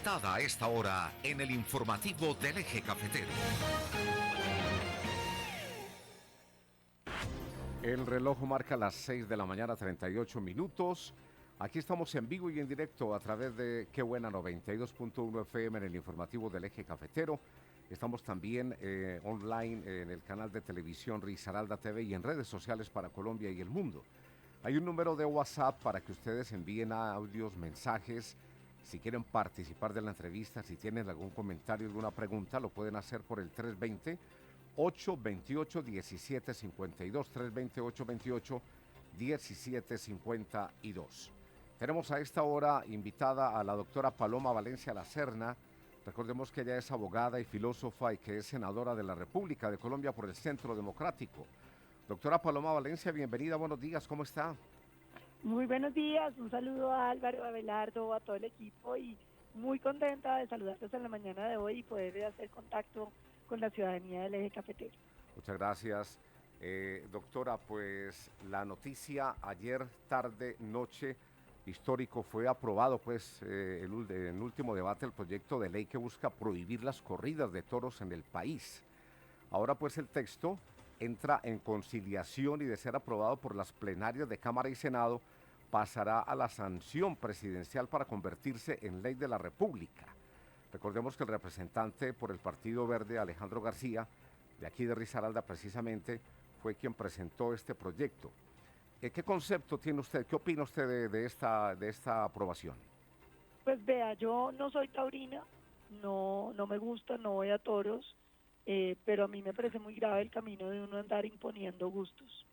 invitada a esta hora en el informativo del Eje Cafetero. El reloj marca las 6 de la mañana, 38 minutos. Aquí estamos en vivo y en directo a través de Qué Buena 92.1 FM en el informativo del Eje Cafetero. Estamos también online en el canal de televisión Risaralda TV y en redes sociales para Colombia y el mundo. Hay un número de WhatsApp para que ustedes envíen audios, mensajes. Si quieren participar de la entrevista, si tienen algún comentario, alguna pregunta, lo pueden hacer por el 320-828-1752, 320-828-1752. Tenemos a esta hora invitada a la doctora Paloma Valencia Lacerna. Recordemos que ella es abogada y filósofa y que es senadora de la República de Colombia por el Centro Democrático. Doctora Paloma Valencia, bienvenida, buenos días, ¿cómo está? Muy buenos días, un saludo a Álvaro, a Abelardo, a todo el equipo y muy contenta de saludarlos en la mañana de hoy y poder hacer contacto con la ciudadanía del Eje Cafetero. Muchas gracias. Doctora, pues la noticia ayer tarde, noche, histórico, fue aprobado pues en último debate el proyecto de ley que busca prohibir las corridas de toros en el país. Ahora pues el texto entra en conciliación y de ser aprobado por las plenarias de Cámara y Senado, pasará a la sanción presidencial para convertirse en ley de la República. Recordemos que el representante por el Partido Verde, Alejandro García, de aquí de Risaralda precisamente, fue quien presentó este proyecto. ¿Qué concepto tiene usted, qué opina usted de esta aprobación? Pues vea, yo no soy taurina, no me gusta, no voy a toros, pero a mí me parece muy grave el camino de uno andar imponiendo gustos.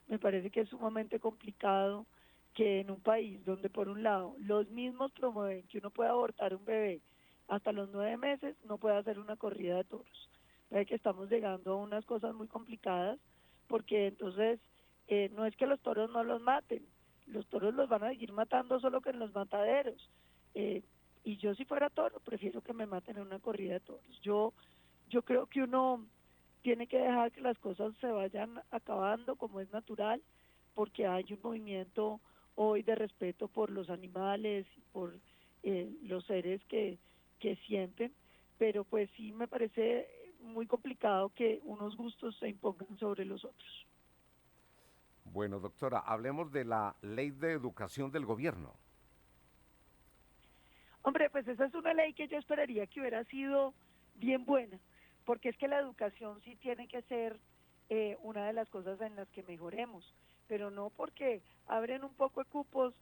Me parece que es sumamente complicado que en un país donde por un lado los mismos promueven que uno pueda abortar un bebé hasta los 9 meses, no pueda hacer una corrida de toros. Parece que estamos llegando a unas cosas muy complicadas porque entonces no es que los toros no los maten, los toros los van a seguir matando solo que en los mataderos. Y yo si fuera toro, prefiero que me maten en una corrida de toros. Yo creo que uno tiene que dejar que las cosas se vayan acabando como es natural, porque hay un movimiento hoy de respeto por los animales, por los seres que sienten, pero pues sí me parece muy complicado que unos gustos se impongan sobre los otros. Bueno, doctora, hablemos de la Ley de Educación del Gobierno. Hombre, pues esa es una ley que yo esperaría que hubiera sido bien buena, porque es que la educación sí tiene que ser una de las cosas en las que mejoremos, pero no porque abren un poco de cupos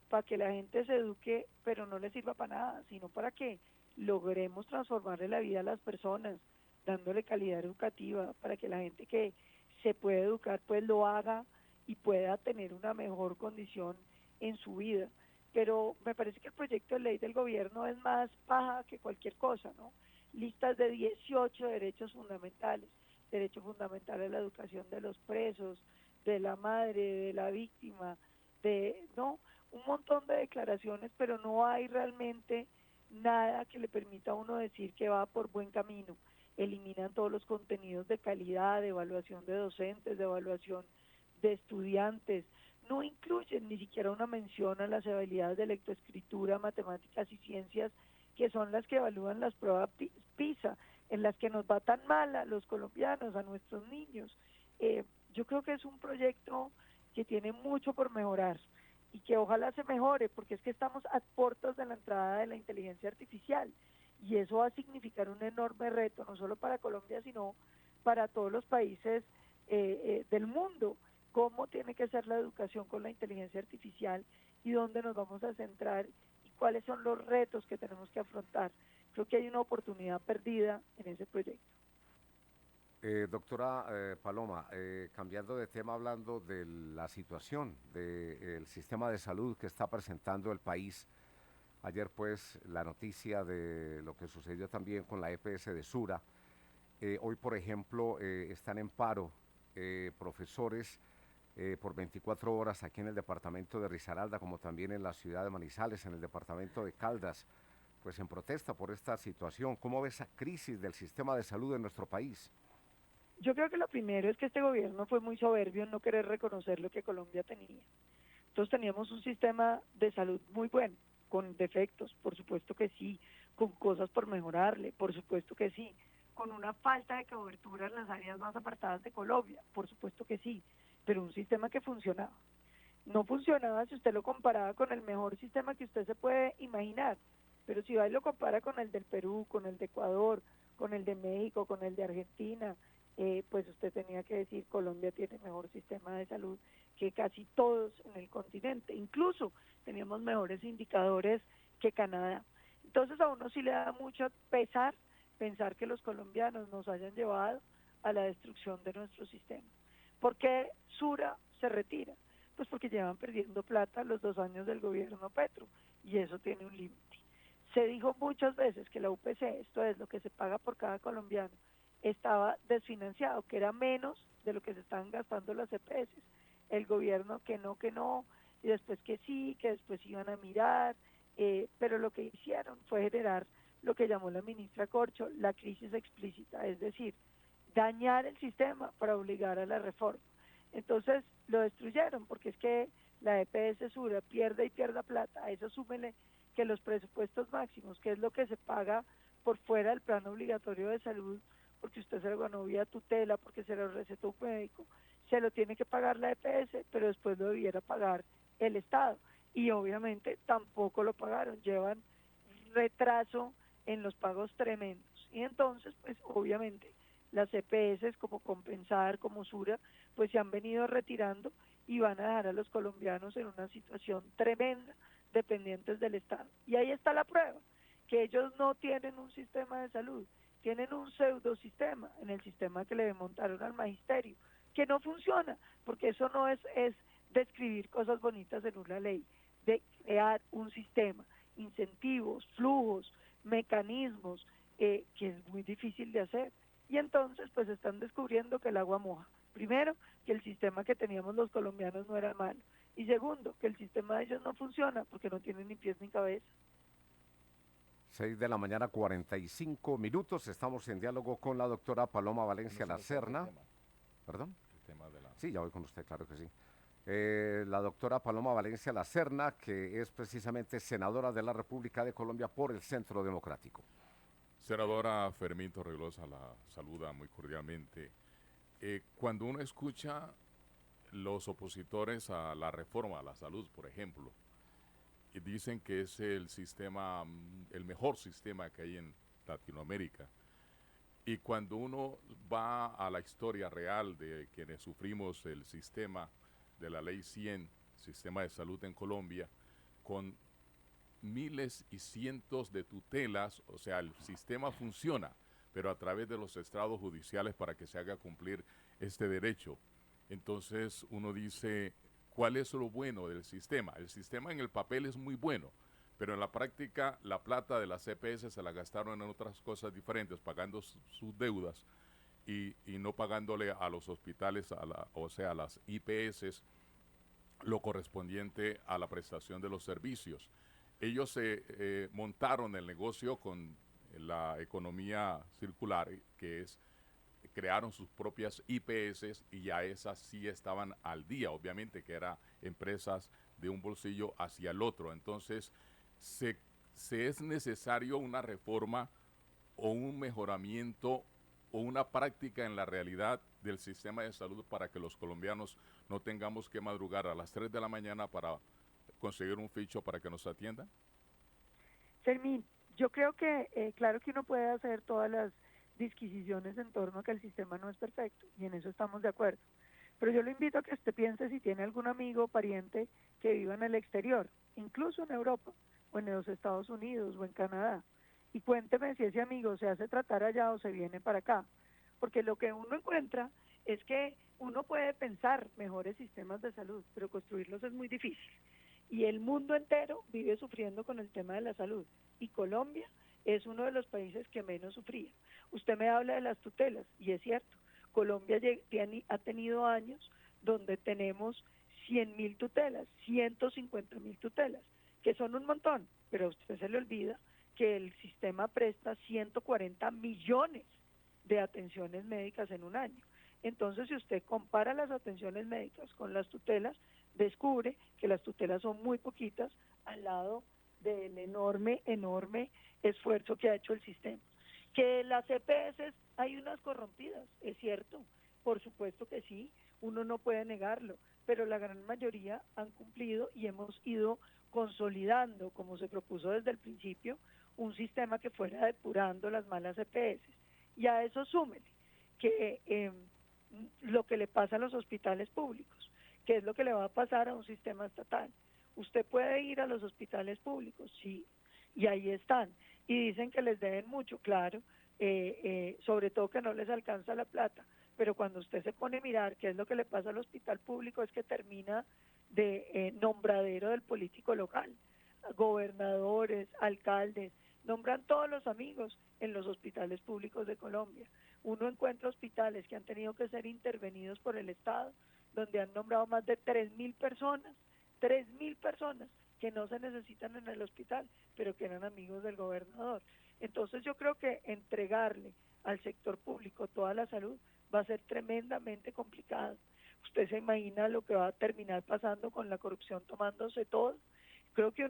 para que la gente se eduque, pero no le sirva para nada, sino para que logremos transformarle la vida a las personas, dándole calidad educativa, para que la gente que se puede educar pues lo haga y pueda tener una mejor condición en su vida. Pero me parece que el proyecto de ley del gobierno es más paja que cualquier cosa, ¿no? Listas de 18 derechos fundamentales, derecho fundamental a la educación de los presos, de la madre, de la víctima, no, un montón de declaraciones, pero no hay realmente nada que le permita a uno decir que va por buen camino. Eliminan todos los contenidos de calidad, de evaluación de docentes, de evaluación de estudiantes, no incluyen ni siquiera una mención a las habilidades de lectoescritura, matemáticas y ciencias, que son las que evalúan las pruebas PISA, en las que nos va tan mal a los colombianos, a nuestros niños. Yo creo que es un proyecto que tiene mucho por mejorar y que ojalá se mejore, porque es que estamos a puertas de la entrada de la inteligencia artificial y eso va a significar un enorme reto, no solo para Colombia, sino para todos los países del mundo. Cómo tiene que ser la educación con la inteligencia artificial y dónde nos vamos a centrar y cuáles son los retos que tenemos que afrontar. Creo que hay una oportunidad perdida en ese proyecto. Doctora Paloma, cambiando de tema, hablando de la situación del sistema de salud que está presentando el país. Ayer pues la noticia de lo que sucedió también con la EPS de Sura. Hoy, por ejemplo, están en paro profesores por 24 horas aquí en el departamento de Risaralda, como también en la ciudad de Manizales, en el departamento de Caldas, pues en protesta por esta situación. ¿Cómo ve esa crisis del sistema de salud en nuestro país? Yo creo que lo primero es que este gobierno fue muy soberbio en no querer reconocer lo que Colombia tenía. Entonces teníamos un sistema de salud muy bueno, con defectos, por supuesto que sí, con cosas por mejorarle, por supuesto que sí, con una falta de cobertura en las áreas más apartadas de Colombia, por supuesto que sí, pero un sistema que funcionaba. No funcionaba si usted lo comparaba con el mejor sistema que usted se puede imaginar, pero si va y lo compara con el del Perú, con el de Ecuador, con el de México, con el de Argentina, pues usted tenía que decir Colombia tiene mejor sistema de salud que casi todos en el continente, incluso teníamos mejores indicadores que Canadá. Entonces a uno sí le da mucho pesar pensar que los colombianos nos hayan llevado a la destrucción de nuestro sistema. ¿Por qué Sura se retira? Pues porque llevan perdiendo plata los 2 años del gobierno Petro y eso tiene un límite. Se dijo muchas veces que la UPC, esto es lo que se paga por cada colombiano, estaba desfinanciado, que era menos de lo que se estaban gastando las EPS. El gobierno que no, y después que sí, que después iban a mirar, pero lo que hicieron fue generar lo que llamó la ministra Corcho la crisis explícita, es decir, dañar el sistema para obligar a la reforma. Entonces lo destruyeron porque es que la EPS Sura pierde y pierda plata, a eso súmele que los presupuestos máximos, que es lo que se paga por fuera del plan obligatorio de salud, porque usted se lo ganó vía tutela, porque se lo recetó un médico, se lo tiene que pagar la EPS, pero después lo debiera pagar el Estado. Y obviamente tampoco lo pagaron, llevan retraso en los pagos tremendos. Y entonces, pues obviamente, las EPS como Compensar, como Sura, pues se han venido retirando y van a dejar a los colombianos en una situación tremenda, dependientes del Estado. Y ahí está la prueba, que ellos no tienen un sistema de salud, tienen un pseudosistema en el sistema que le montaron al magisterio, que no funciona, porque eso no es describir cosas bonitas en una ley, de crear un sistema, incentivos, flujos, mecanismos, que es muy difícil de hacer. Y entonces pues están descubriendo que el agua moja. Primero, que el sistema que teníamos los colombianos no era malo. Y segundo, que el sistema de ellos no funciona porque no tienen ni pies ni cabeza. 6 de la mañana, 45 minutos. Estamos en diálogo con la doctora Paloma Valencia Lacerna. ¿Perdón? Sí, ya voy con usted, claro que sí. La doctora Paloma Valencia Lacerna, que es precisamente senadora de la República de Colombia por el Centro Democrático. Senadora Fermín Torregrosa la saluda muy cordialmente. Cuando uno escucha los opositores a la reforma a la salud, por ejemplo, y dicen que es el sistema, el mejor sistema que hay en Latinoamérica, y cuando uno va a la historia real de quienes sufrimos el sistema de la Ley 100, sistema de salud en Colombia, con miles y cientos de tutelas, o sea, el sistema funciona, pero a través de los estrados judiciales para que se haga cumplir este derecho. Entonces uno dice, ¿cuál es lo bueno del sistema? El sistema en el papel es muy bueno, pero en la práctica la plata de las EPS se la gastaron en otras cosas diferentes, pagando sus deudas y no pagándole a los hospitales, o sea, a las IPS, lo correspondiente a la prestación de los servicios. Ellos se montaron el negocio con la economía circular, que es, crearon sus propias IPS y ya esas sí estaban al día, obviamente que eran empresas de un bolsillo hacia el otro. Entonces, se es necesario una reforma o un mejoramiento o una práctica en la realidad del sistema de salud para que los colombianos no tengamos que madrugar a las 3 de la mañana para conseguir un ficho para que nos atiendan? Fermín, yo creo que claro que uno puede hacer todas las disquisiciones en torno a que el sistema no es perfecto, y en eso estamos de acuerdo. Pero yo lo invito a que usted piense si tiene algún amigo o pariente que viva en el exterior, incluso en Europa, o en los Estados Unidos, o en Canadá, y cuénteme si ese amigo se hace tratar allá o se viene para acá. Porque lo que uno encuentra es que uno puede pensar mejores sistemas de salud, pero construirlos es muy difícil. Y el mundo entero vive sufriendo con el tema de la salud. Y Colombia es uno de los países que menos sufría. Usted me habla de las tutelas, y es cierto, Colombia ha tenido años donde tenemos 100.000 tutelas, 150.000 tutelas, que son un montón, pero a usted se le olvida que el sistema presta 140 millones de atenciones médicas en un año. Entonces, si usted compara las atenciones médicas con las tutelas, descubre que las tutelas son muy poquitas al lado del enorme, enorme esfuerzo que ha hecho el sistema. Que las EPS hay unas corrompidas, es cierto, por supuesto que sí, uno no puede negarlo, pero la gran mayoría han cumplido y hemos ido consolidando, como se propuso desde el principio, un sistema que fuera depurando las malas EPS. Y a eso súmele que lo que le pasa a los hospitales públicos, que es lo que le va a pasar a un sistema estatal. Usted puede ir a los hospitales públicos, sí, y ahí están, y dicen que les deben mucho, claro, sobre todo que no les alcanza la plata, pero cuando usted se pone a mirar qué es lo que le pasa al hospital público es que termina de nombradero del político local, gobernadores, alcaldes, nombran todos los amigos en los hospitales públicos de Colombia. Uno encuentra hospitales que han tenido que ser intervenidos por el Estado, donde han nombrado más de 3.000 personas, 3.000 personas que no se necesitan en el hospital, pero que eran amigos del gobernador. Entonces yo creo que entregarle al sector público toda la salud va a ser tremendamente complicado. Usted se imagina lo que va a terminar pasando con la corrupción tomándose todo. Creo que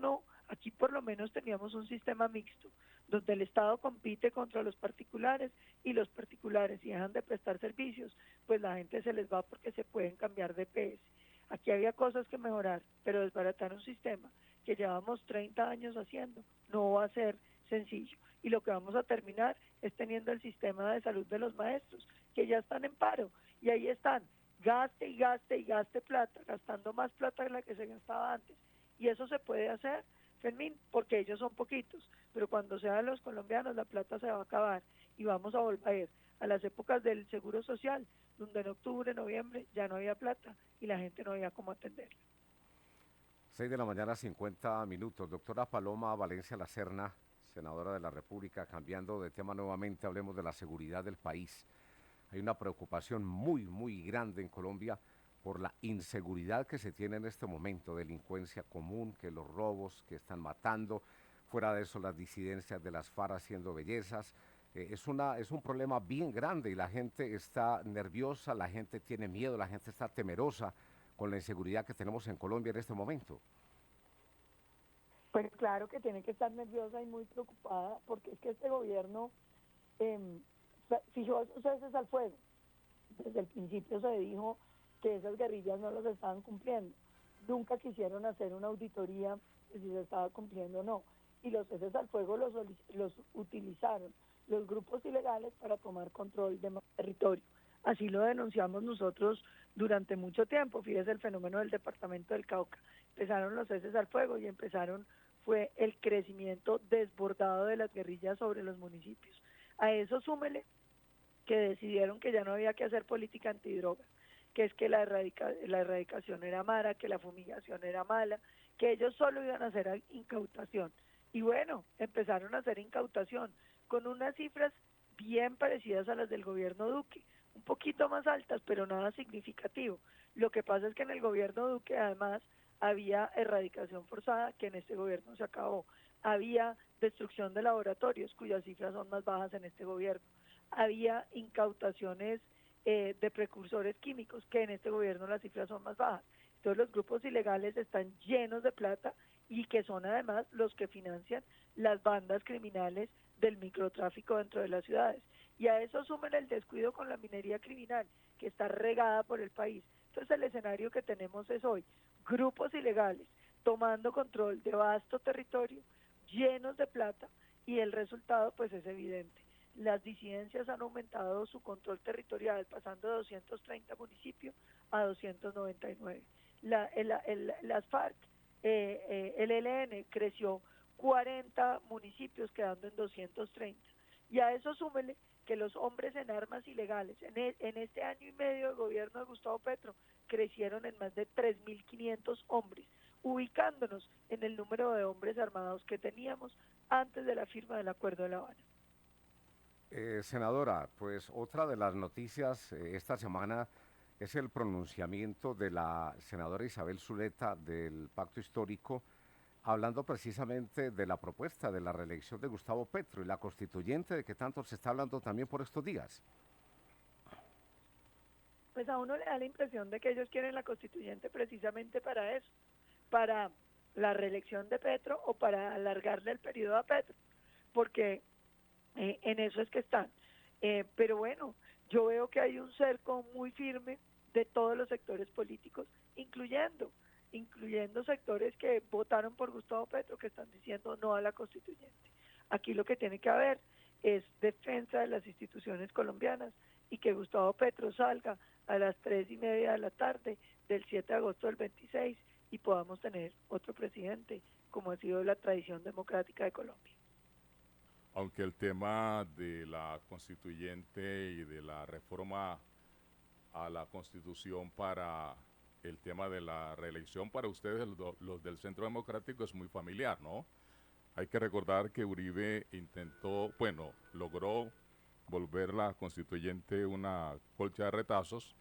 aquí por lo menos teníamos un sistema mixto, donde el Estado compite contra los particulares y los particulares, si dejan de prestar servicios, pues la gente se les va porque se pueden cambiar de EPS. Aquí había cosas que mejorar, pero desbaratar un sistema que llevamos 30 años haciendo no va a ser sencillo. Y lo que vamos a terminar es teniendo el sistema de salud de los maestros, que ya están en paro, y ahí están, gaste y gaste y gaste plata, gastando más plata de la que se gastaba antes. Y eso se puede hacer, Fermín, porque ellos son poquitos, pero cuando sean los colombianos la plata se va a acabar y vamos a volver a las épocas del Seguro Social, donde en octubre, noviembre ya no había plata y la gente no había cómo atenderla. 6 de la mañana, 50 minutos. Doctora Paloma Valencia Lacerna, senadora de la República, cambiando de tema nuevamente, hablemos de la seguridad del país. Hay una preocupación muy, muy grande en Colombia por la inseguridad que se tiene en este momento, delincuencia común, que los robos que están matando, fuera de eso las disidencias de las FARC haciendo bellezas. Es un problema bien grande y la gente está nerviosa, la gente tiene miedo, la gente está temerosa con la inseguridad que tenemos en Colombia en este momento. Pues claro que tiene que estar nerviosa y muy preocupada porque es que este gobierno fijó esos ceses al fuego. Desde el principio se dijo que esas guerrillas no los estaban cumpliendo. Nunca quisieron hacer una auditoría de si se estaba cumpliendo o no. Y los ceses al fuego los utilizaron los grupos ilegales para tomar control de más territorio. Así lo denunciamos nosotros durante mucho tiempo. Fíjese el fenómeno del departamento del Cauca. Empezaron los ceses al fuego y fue el crecimiento desbordado de las guerrillas sobre los municipios. A eso súmele que decidieron que ya no había que hacer política antidroga, que es que la erradicación era mala, que la fumigación era mala, que ellos solo iban a hacer incautación. Y bueno, empezaron a hacer incautación con unas cifras bien parecidas a las del gobierno Duque, un poquito más altas, pero nada significativo. Lo que pasa es que en el gobierno Duque además había erradicación forzada, que en este gobierno se acabó. Había destrucción de laboratorios, cuyas cifras son más bajas en este gobierno. Había incautaciones de precursores químicos, que en este gobierno las cifras son más bajas. Entonces los grupos ilegales están llenos de plata y que son además los que financian las bandas criminales del microtráfico dentro de las ciudades. Y a eso sumen el descuido con la minería criminal, que está regada por el país. Entonces el escenario que tenemos es hoy, grupos ilegales tomando control de vasto territorio, llenos de plata, y el resultado pues es evidente. Las disidencias han aumentado su control territorial, pasando de 230 municipios a 299. Las FARC, el ELN creció 40 municipios, quedando en 230. Y a eso súmele que los hombres en armas ilegales, en este año y medio de gobierno de Gustavo Petro, crecieron en más de 3.500 hombres, ubicándonos en el número de hombres armados que teníamos antes de la firma del Acuerdo de La Habana. Senadora, pues otra de las noticias esta semana es el pronunciamiento de la senadora Isabel Zuleta del Pacto Histórico, hablando precisamente de la propuesta de la reelección de Gustavo Petro y la constituyente de que tanto se está hablando también por estos días. Pues a uno le da la impresión de que ellos quieren la constituyente precisamente para eso, para la reelección de Petro o para alargarle el periodo a Petro, porque en eso es que están. Pero bueno, yo veo que hay un cerco muy firme de todos los sectores políticos, incluyendo sectores que votaron por Gustavo Petro, que están diciendo no a la constituyente. Aquí lo que tiene que haber es defensa de las instituciones colombianas y que Gustavo Petro salga a las 3:30 de la tarde del 7 de agosto del 26 y podamos tener otro presidente, como ha sido la tradición democrática de Colombia. Aunque el tema de la constituyente y de la reforma a la constitución para el tema de la reelección para ustedes, los del Centro Democrático, es muy familiar, ¿no? Hay que recordar que Uribe intentó, bueno, logró volver la constituyente una colcha de retazos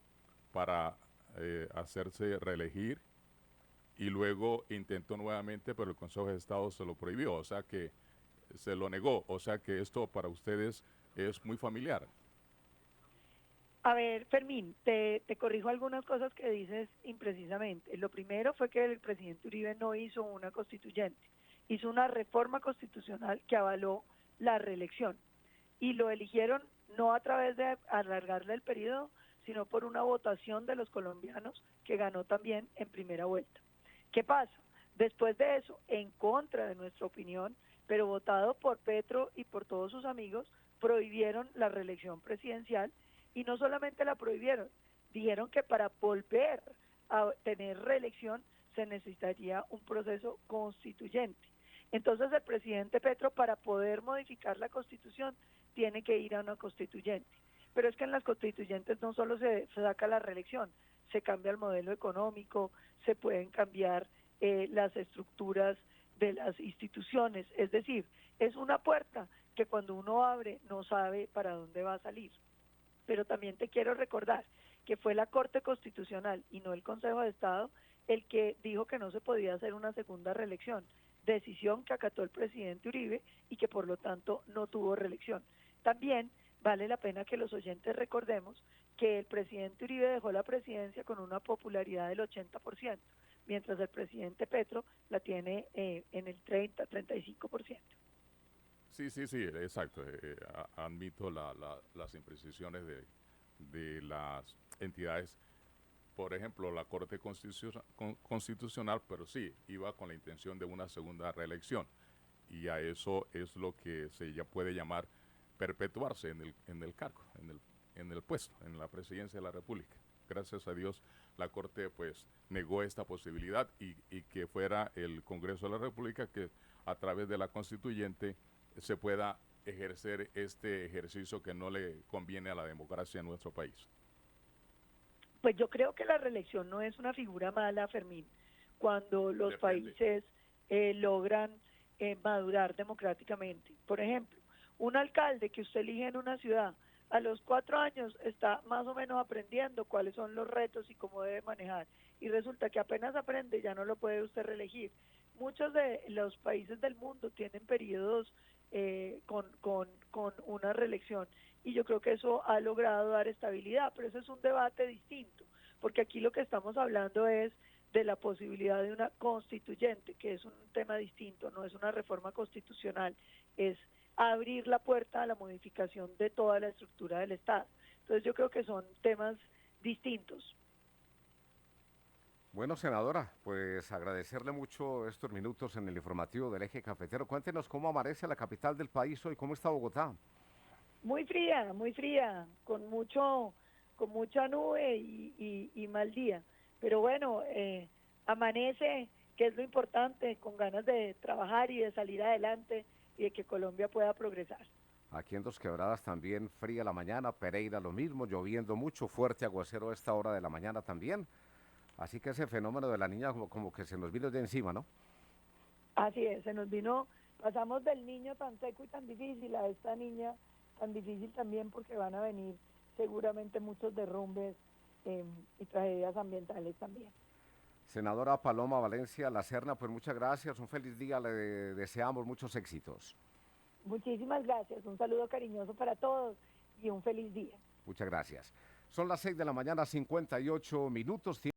para hacerse reelegir y luego intentó nuevamente, pero el Consejo de Estado se lo prohibió, o sea que se lo negó, o sea que esto para ustedes es muy familiar. A ver, Fermín, te corrijo algunas cosas que dices imprecisamente. Lo primero fue que el presidente Uribe no hizo una constituyente, hizo una reforma constitucional que avaló la reelección y lo eligieron no a través de alargarle el periodo, sino por una votación de los colombianos que ganó también en primera vuelta. ¿Qué pasa? Después de eso, en contra de nuestra opinión, pero votado por Petro y por todos sus amigos, prohibieron la reelección presidencial y no solamente la prohibieron, dijeron que para volver a tener reelección se necesitaría un proceso constituyente. Entonces el presidente Petro, para poder modificar la constitución, tiene que ir a una constituyente. Pero es que en las constituyentes no solo se saca la reelección, se cambia el modelo económico, se pueden cambiar las estructuras de las instituciones, es decir, es una puerta que cuando uno abre no sabe para dónde va a salir. Pero también te quiero recordar que fue la Corte Constitucional y no el Consejo de Estado el que dijo que no se podía hacer una segunda reelección, decisión que acató el presidente Uribe y que por lo tanto no tuvo reelección. También vale la pena que los oyentes recordemos que el presidente Uribe dejó la presidencia con una popularidad del 80%, mientras el presidente Petro la tiene en el 30-35%. Sí, sí, sí, exacto. Admito las imprecisiones de las entidades. Por ejemplo, la Corte Constitucional, pero sí, iba con la intención de una segunda reelección. Y a eso es lo que se ya puede llamar perpetuarse en el cargo, en el puesto, en la presidencia de la República. Gracias a Dios, la Corte pues negó esta posibilidad y que fuera el Congreso de la República que a través de la constituyente se pueda ejercer este ejercicio que no le conviene a la democracia en nuestro país. Pues yo creo que la reelección no es una figura mala, Fermín, cuando los países logran madurar democráticamente. Por ejemplo, un alcalde que usted elige en una ciudad, a los 4 años está más o menos aprendiendo cuáles son los retos y cómo debe manejar. Y resulta que apenas aprende, ya no lo puede usted reelegir. Muchos de los países del mundo tienen periodos con una reelección y yo creo que eso ha logrado dar estabilidad, pero eso es un debate distinto, porque aquí lo que estamos hablando es de la posibilidad de una constituyente, que es un tema distinto, no es una reforma constitucional, es abrir la puerta a la modificación de toda la estructura del Estado. Entonces yo creo que son temas distintos. Bueno, senadora, pues agradecerle mucho estos minutos en el informativo del Eje Cafetero. Cuéntenos cómo amanece la capital del país hoy, cómo está Bogotá. Muy fría, con mucha nube y mal día. Pero bueno, amanece, que es lo importante, con ganas de trabajar y de salir adelante y de que Colombia pueda progresar. Aquí en Dos Quebradas también fría la mañana, Pereira lo mismo, lloviendo mucho, fuerte aguacero a esta hora de la mañana también. Así que ese fenómeno de la niña como que se nos vino de encima, ¿no? Así es, se nos vino, pasamos del niño tan seco y tan difícil a esta niña tan difícil también porque van a venir seguramente muchos derrumbes y tragedias ambientales también. Senadora Paloma Valencia La Serna, pues muchas gracias, un feliz día, le deseamos muchos éxitos. Muchísimas gracias, un saludo cariñoso para todos y un feliz día. Muchas gracias. Son las 6 de la mañana, 58 minutos.